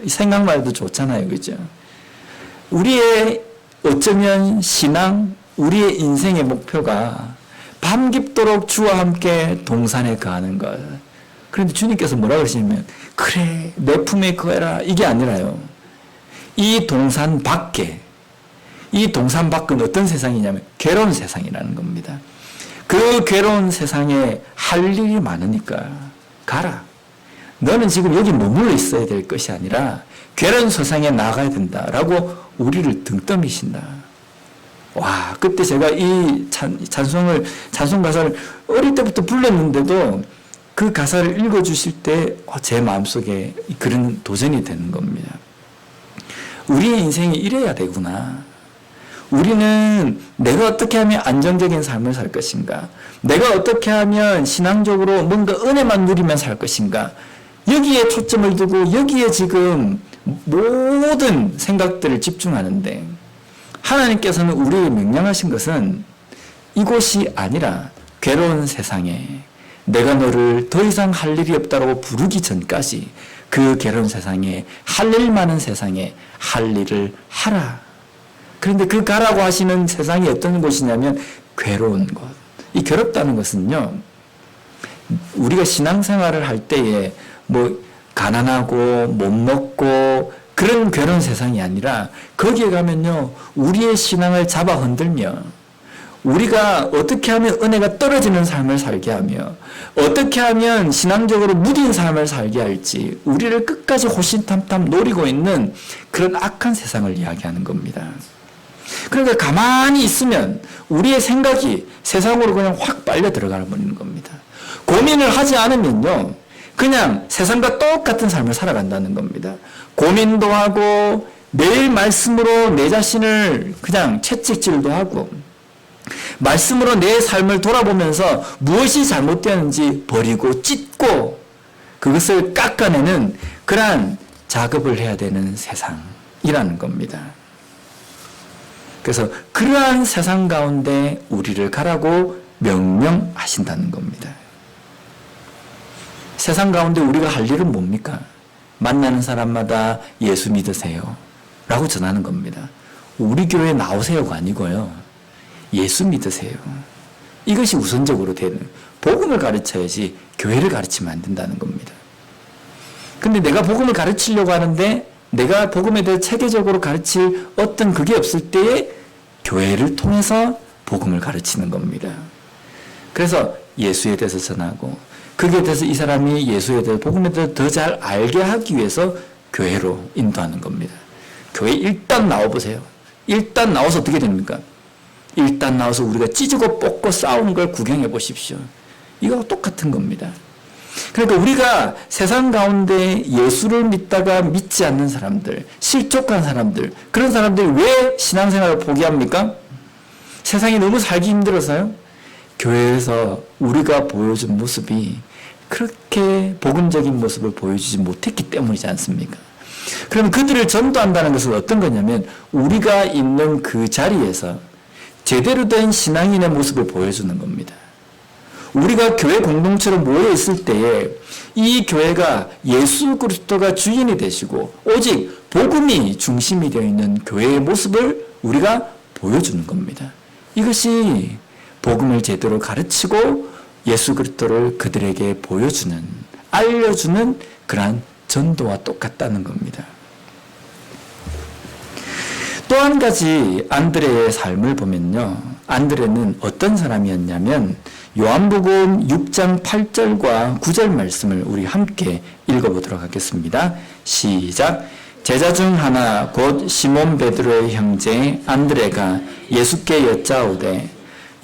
생각만 해도 좋잖아요. 그죠? 우리의 어쩌면 신앙, 우리의 인생의 목표가 밤 깊도록 주와 함께 동산에 거하는 것. 그런데 주님께서 뭐라 그러시냐면, 그래 내 품에 거해라, 이게 아니라요. 이 동산 밖에, 이 동산 밖은 어떤 세상이냐면 괴로운 세상이라는 겁니다. 그 괴로운 세상에 할 일이 많으니까 가라. 너는 지금 여기 머물러 있어야 될 것이 아니라 괴로운 세상에 나가야 된다라고 우리를 등 떠미신다. 와, 그때 제가 이 찬송 가사를 어릴 때부터 불렀는데도 그 가사를 읽어주실 때 제 마음속에 그런 도전이 되는 겁니다. 우리의 인생이 이래야 되구나. 우리는 내가 어떻게 하면 안정적인 삶을 살 것인가? 내가 어떻게 하면 신앙적으로 뭔가 은혜만 누리면 살 것인가? 여기에 초점을 두고 여기에 지금 모든 생각들을 집중하는데, 하나님께서는 우리에게 명령하신 것은 이곳이 아니라 괴로운 세상에 내가 너를 더 이상 할 일이 없다고 부르기 전까지 그 괴로운 세상에, 할 일 많은 세상에 할 일을 하라. 그런데 그 가라고 하시는 세상이 어떤 곳이냐면 괴로운 곳. 이 괴롭다는 것은요, 우리가 신앙생활을 할 때에 뭐 가난하고 못 먹고 그런 괴로운 세상이 아니라, 거기에 가면요 우리의 신앙을 잡아 흔들며 우리가 어떻게 하면 은혜가 떨어지는 삶을 살게 하며 어떻게 하면 신앙적으로 무딘 삶을 살게 할지 우리를 끝까지 호신탐탐 노리고 있는 그런 악한 세상을 이야기하는 겁니다. 그러니까 가만히 있으면 우리의 생각이 세상으로 그냥 확 빨려 들어가 버리는 겁니다. 고민을 하지 않으면요 그냥 세상과 똑같은 삶을 살아간다는 겁니다. 고민도 하고 매일 말씀으로 내 자신을 그냥 채찍질도 하고 말씀으로 내 삶을 돌아보면서 무엇이 잘못되었는지 버리고 찢고 그것을 깎아내는 그러한 작업을 해야 되는 세상이라는 겁니다. 그래서 그러한 세상 가운데 우리를 가라고 명령하신다는 겁니다. 세상 가운데 우리가 할 일은 뭡니까? 만나는 사람마다 예수 믿으세요 라고 전하는 겁니다. 우리 교회에 나오세요가 아니고요, 예수 믿으세요. 이것이 우선적으로 되는, 복음을 가르쳐야지 교회를 가르치면 안 된다는 겁니다. 근데 내가 복음을 가르치려고 하는데 내가 복음에 대해 체계적으로 가르칠 어떤 그게 없을 때에 교회를 통해서 복음을 가르치는 겁니다. 그래서 예수에 대해서 전하고 그게 대해서 이 사람이 예수에 대해서 복음에 대해서 더 잘 알게 하기 위해서 교회로 인도하는 겁니다. 교회 일단 나와보세요. 일단 나와서 어떻게 됩니까? 일단 나와서 우리가 찢고 뽑고 싸우는 걸 구경해 보십시오. 이거하고 똑같은 겁니다. 그러니까 우리가 세상 가운데 예수를 믿다가 믿지 않는 사람들, 실족한 사람들, 그런 사람들이 왜 신앙생활을 포기합니까? 세상이 너무 살기 힘들어서요? 교회에서 우리가 보여준 모습이 그렇게 복음적인 모습을 보여주지 못했기 때문이지 않습니까? 그럼 그들을 전도한다는 것은 어떤 거냐면 우리가 있는 그 자리에서 제대로 된 신앙인의 모습을 보여주는 겁니다. 우리가 교회 공동체로 모여 있을 때에 이 교회가 예수 그리스도가 주인이 되시고 오직 복음이 중심이 되어 있는 교회의 모습을 우리가 보여주는 겁니다. 이것이 복음을 제대로 가르치고 예수 그리스도를 그들에게 보여주는, 알려주는 그러한 전도와 똑같다는 겁니다. 또 한 가지 안드레의 삶을 보면요, 안드레는 어떤 사람이었냐면 요한복음 6장 8절과 9절 말씀을 우리 함께 읽어보도록 하겠습니다. 시작. 제자 중 하나 곧 시몬 베드로의 형제 안드레가 예수께 여짜오되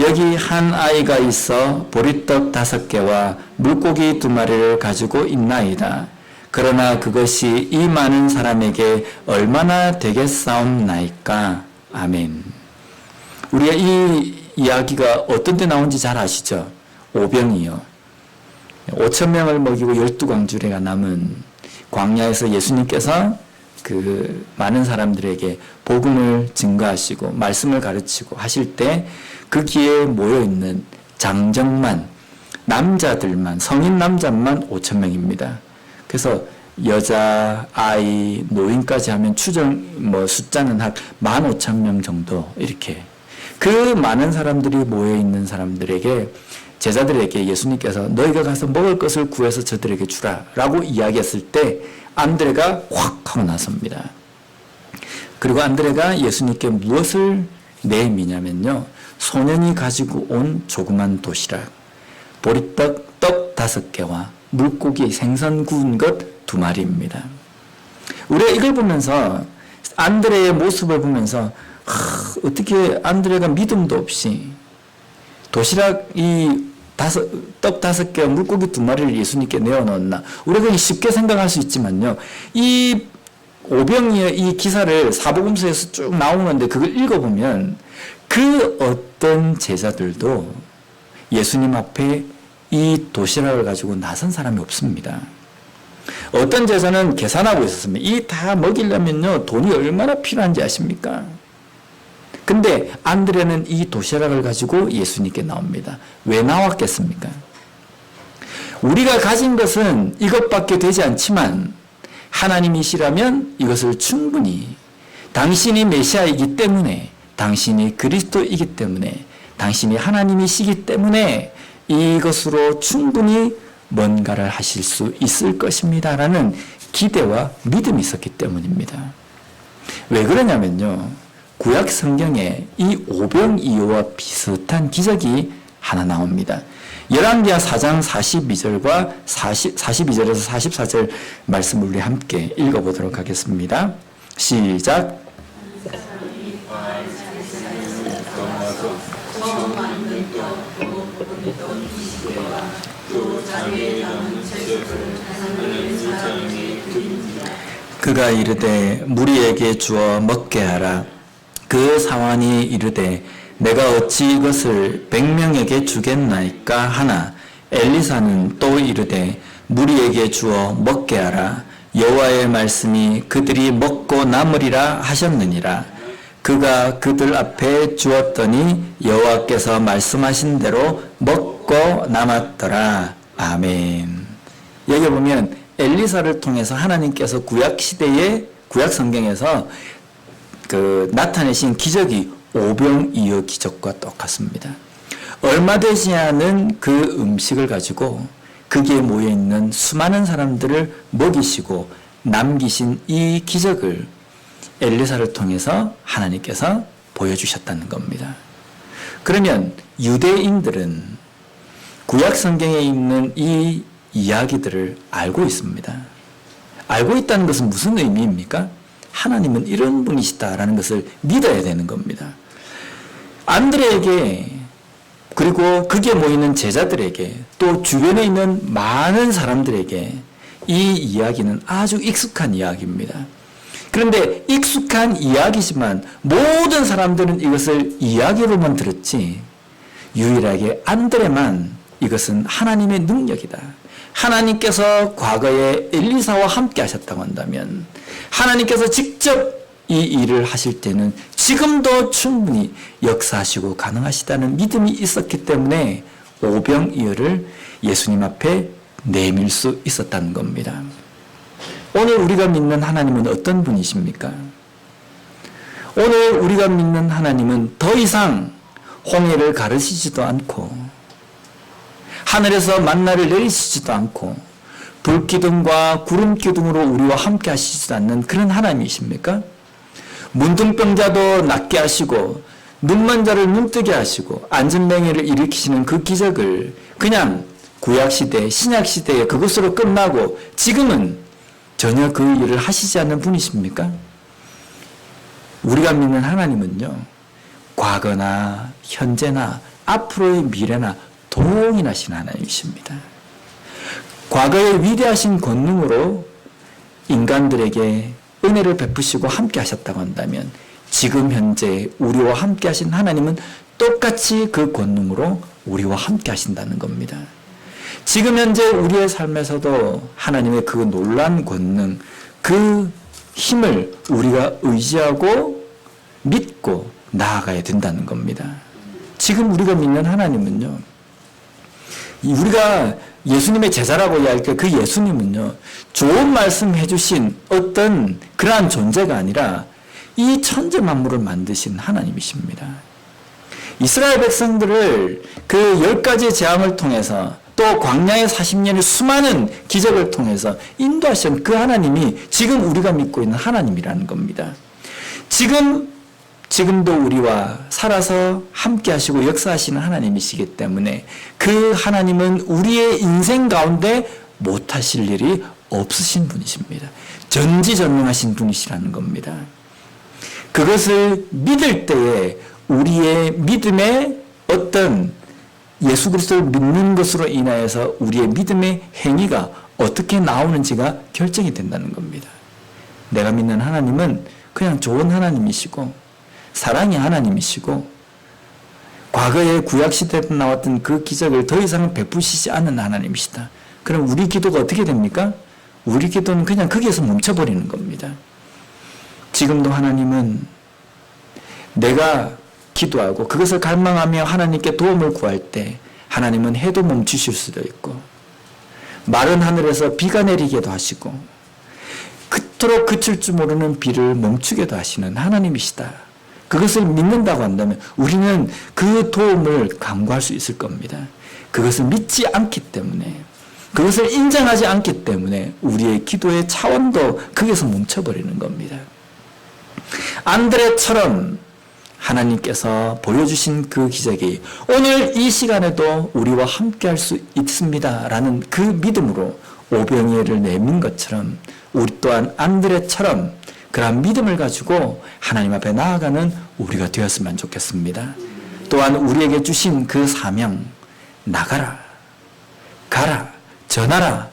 여기 한 아이가 있어 보리떡 5개와 물고기 2마리를 가지고 있나이다. 그러나 그것이 이 많은 사람에게 얼마나 되겠사옵나이까. 아멘. 우리가 이 이야기가 어떤 데 나온지 잘 아시죠? 오병이요. 5,000명을 먹이고 12광주리가 남은 광야에서 예수님께서 그 많은 사람들에게 복음을 증거하시고 말씀을 가르치고 하실 때 거기에 모여있는 장정만, 남자들만, 성인 남자만 5,000명입니다. 그래서 여자, 아이, 노인까지 하면 숫자는 한 15,000명 정도 이렇게 그 많은 사람들이 모여있는 사람들에게 제자들에게 예수님께서 너희가 가서 먹을 것을 구해서 저들에게 주라 라고 이야기했을 때 안드레가 확 하고 나섭니다. 그리고 안드레가 예수님께 무엇을 내미냐면요, 소년이 가지고 온 조그만 도시락, 보리떡 5개와 물고기 생선 구운 것 2마리입니다. 우리가 이걸 보면서 안드레의 모습을 보면서 어떻게 안드레가 믿음도 없이 도시락 떡 5개와 물고기 2마리를 예수님께 내어놓았나. 우리가 그냥 쉽게 생각할 수 있지만요, 이 오병이의 이 기사를 사복음서에서 쭉 나오는데 그걸 읽어보면 그 어떤 제자들도 예수님 앞에 이 도시락을 가지고 나선 사람이 없습니다. 어떤 제자는 계산하고 있었습니다. 이 다 먹이려면요, 돈이 얼마나 필요한지 아십니까? 근데 안드레는 이 도시락을 가지고 예수님께 나옵니다. 왜 나왔겠습니까? 우리가 가진 것은 이것밖에 되지 않지만 하나님이시라면 이것을 충분히, 당신이 메시아이기 때문에, 당신이 그리스도이기 때문에, 당신이 하나님이시기 때문에 이것으로 충분히 뭔가를 하실 수 있을 것입니다 라는 기대와 믿음이 있었기 때문입니다. 왜 그러냐면요, 구약 성경에 이 오병이어와 비슷한 기적이 하나 나옵니다. 열왕기하 4장 42절과 42절에서 44절 말씀을 우리 함께 읽어보도록 하겠습니다. 시작. 그가 이르되 무리에게 주어 먹게 하라. 그 사환이 이르되 내가 어찌 이것을 100명에게 주겠나이까 하나 엘리사는 또 이르되 무리에게 주어 먹게 하라. 여호와의 말씀이 그들이 먹고 남으리라 하셨느니라. 그가 그들 앞에 주었더니 여호와께서 말씀하신 대로 먹고 남았더라. 아멘. 여기 보면 엘리사를 통해서 하나님께서 구약 시대의 구약 성경에서 나타내신 기적이 오병이어 기적과 똑같습니다. 얼마 되지 않은 그 음식을 가지고 거기에 모여있는 수많은 사람들을 먹이시고 남기신 이 기적을 엘리사를 통해서 하나님께서 보여주셨다는 겁니다. 그러면 유대인들은 구약 성경에 있는 이 이야기들을 알고 있습니다. 알고 있다는 것은 무슨 의미입니까? 하나님은 이런 분이시다라는 것을 믿어야 되는 겁니다. 안드레에게, 그리고 거기에 모이는 제자들에게, 또 주변에 있는 많은 사람들에게 이 이야기는 아주 익숙한 이야기입니다. 그런데 익숙한 이야기지만 모든 사람들은 이것을 이야기로만 들었지 유일하게 안드레만 이것은 하나님의 능력이다, 하나님께서 과거에 엘리사와 함께 하셨다고 한다면 하나님께서 직접 이 일을 하실 때는 지금도 충분히 역사하시고 가능하시다는 믿음이 있었기 때문에 오병이어를 예수님 앞에 내밀 수 있었다는 겁니다. 오늘 우리가 믿는 하나님은 어떤 분이십니까? 오늘 우리가 믿는 하나님은 더 이상 홍해를 가르시지도 않고 하늘에서 만나를 내리시지도 않고 불기둥과 구름기둥으로 우리와 함께 하시지도 않는 그런 하나님이십니까? 문둥병자도 낫게 하시고 눈먼 자를 눈뜨게 하시고 안전병해를 일으키시는 그 기적을 그냥 구약시대, 신약시대에 그것으로 끝나고 지금은 전혀 그 일을 하시지 않는 분이십니까? 우리가 믿는 하나님은요, 과거나 현재나 앞으로의 미래나 동일하신 하나님이십니다. 과거의 위대하신 권능으로 인간들에게 은혜를 베푸시고 함께 하셨다고 한다면 지금 현재 우리와 함께 하신 하나님은 똑같이 그 권능으로 우리와 함께 하신다는 겁니다. 지금 현재 우리의 삶에서도 하나님의 그 놀라운 권능, 그 힘을 우리가 의지하고 믿고 나아가야 된다는 겁니다. 지금 우리가 믿는 하나님은요, 우리가 예수님의 제자라고 이야기할 때 그 예수님은요, 좋은 말씀 해주신 어떤 그러한 존재가 아니라 이 천재 만물을 만드신 하나님이십니다. 이스라엘 백성들을 그 10가지 재앙을 통해서 또 광야의 40년의 수많은 기적을 통해서 인도하신 그 하나님이 지금 우리가 믿고 있는 하나님이라는 겁니다. 지금도 우리와 살아서 함께 하시고 역사하시는 하나님이시기 때문에 그 하나님은 우리의 인생 가운데 못하실 일이 없으신 분이십니다. 전지전능하신 분이시라는 겁니다. 그것을 믿을 때에 우리의 믿음의 어떤 예수 그리스도를 믿는 것으로 인하여서 우리의 믿음의 행위가 어떻게 나오는지가 결정이 된다는 겁니다. 내가 믿는 하나님은 그냥 좋은 하나님이시고 사랑의 하나님이시고 과거에 구약시대에 나왔던 그 기적을 더 이상 베푸시지 않는 하나님이시다. 그럼 우리 기도가 어떻게 됩니까? 우리 기도는 그냥 거기에서 멈춰버리는 겁니다. 지금도 하나님은 내가 기도하고 그것을 갈망하며 하나님께 도움을 구할 때 하나님은 해도 멈추실 수도 있고 마른 하늘에서 비가 내리게도 하시고 그토록 그칠 줄 모르는 비를 멈추게도 하시는 하나님이시다. 그것을 믿는다고 한다면 우리는 그 도움을 간구할 수 있을 겁니다. 그것을 믿지 않기 때문에, 그것을 인정하지 않기 때문에 우리의 기도의 차원도 거기서 멈춰버리는 겁니다. 안드레처럼 하나님께서 보여주신 그 기적이 오늘 이 시간에도 우리와 함께 할 수 있습니다 라는 그 믿음으로 오병이어를 내민 것처럼 우리 또한 안드레처럼 그러한 믿음을 가지고 하나님 앞에 나아가는 우리가 되었으면 좋겠습니다. 또한 우리에게 주신 그 사명, 나가라, 가라, 전하라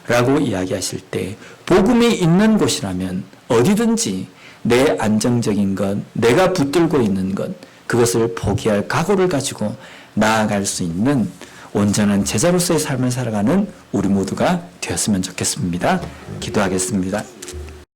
라고 이야기하실 때 복음이 있는 곳이라면 어디든지 내 안정적인 것, 내가 붙들고 있는 것, 그것을 포기할 각오를 가지고 나아갈 수 있는 온전한 제자로서의 삶을 살아가는 우리 모두가 되었으면 좋겠습니다. 기도하겠습니다.